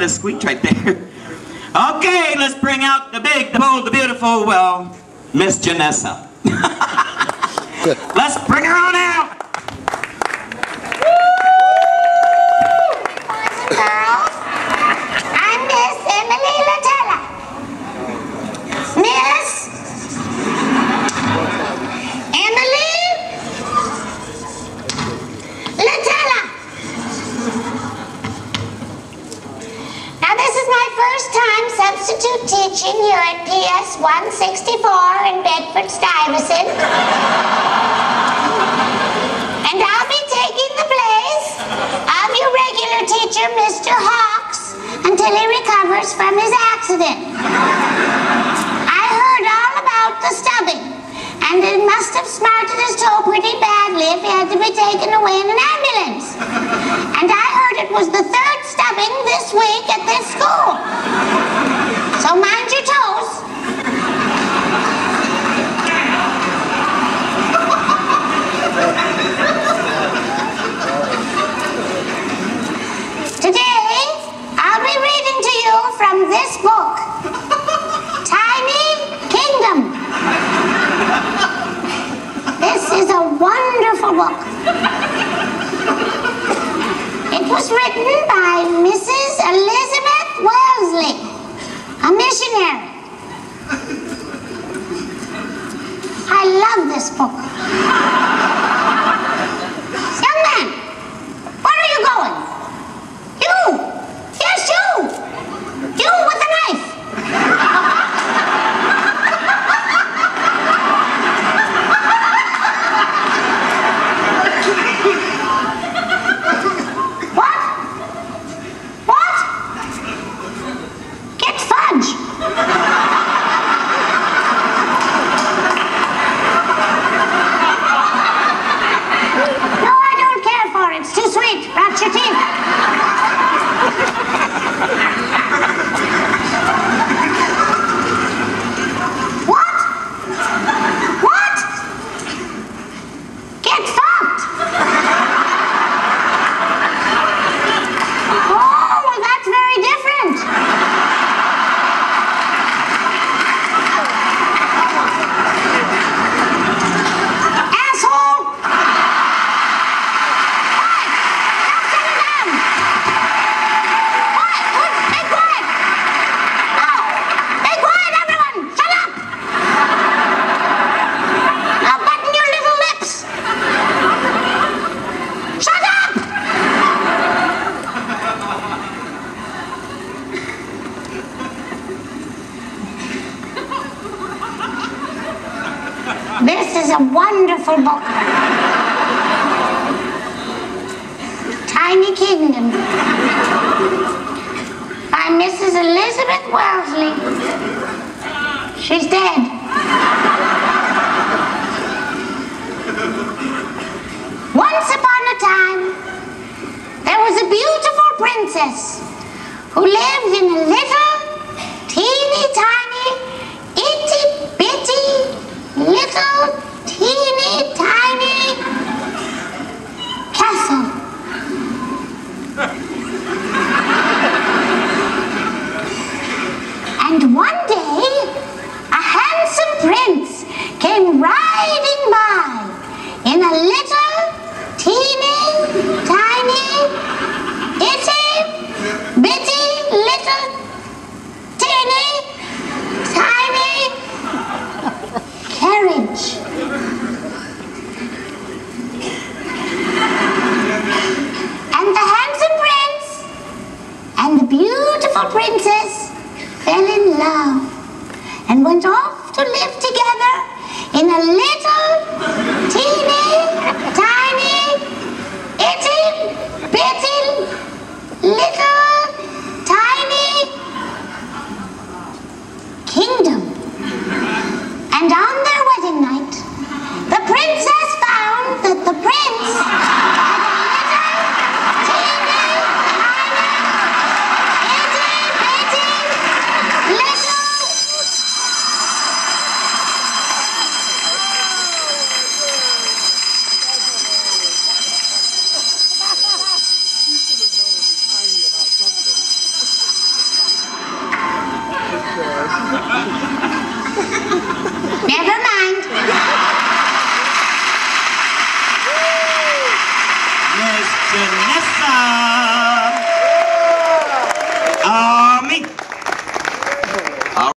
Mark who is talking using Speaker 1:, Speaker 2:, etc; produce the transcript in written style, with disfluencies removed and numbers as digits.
Speaker 1: of squeaked right there. Okay, let's bring out the big, the bold, the beautiful, well, Miss Jenessa. Let's bring her on out.
Speaker 2: Girls, I'm Miss Emily Latella. Miss Emily Latella. Now this is my first time substitute teaching here at PS 164 in Bedford-Stuyvesant. And I'll be taking the place of your regular teacher, Mr. Hawks, until he recovers from his accident. I heard all about the stubbing, and it must have smarted his toe pretty badly if he had to be taken away in an ambulance. And I heard it was the third stubbing this week at this school. So mind your toes. Today, I'll be reading to you from this book, Tiny Kingdom. This is a wonderful book. It was written by Mrs. Elizabeth Wellesley, a missionary. I love this book. Young man, where are you going? You! Yes, you! You with the knife! What? What? Get fudge! No, I don't care for it. It's too sweet. Rot your teeth. What? What? Get fucked. Oh, well, that's very different. Asshole. This is a wonderful book. Tiny Kingdom by Mrs. Elizabeth Wellesley. She's dead. Once upon a time, there was a beautiful princess who lived in a little, teeny tiny, itty bitty, little, teeny tiny castle. And one day, a handsome prince came riding by in a little, teeny, tiny, itty, bitty, little, teeny, tiny carriage. And the handsome prince and the beautiful princess fell in love and went off to live together in a little, teeny, tiny, itty, bitty, little, tiny kingdom. And on their wedding night, the princess found that the prince had a little, teeny, tiny, itty, bitty, little. Never mind.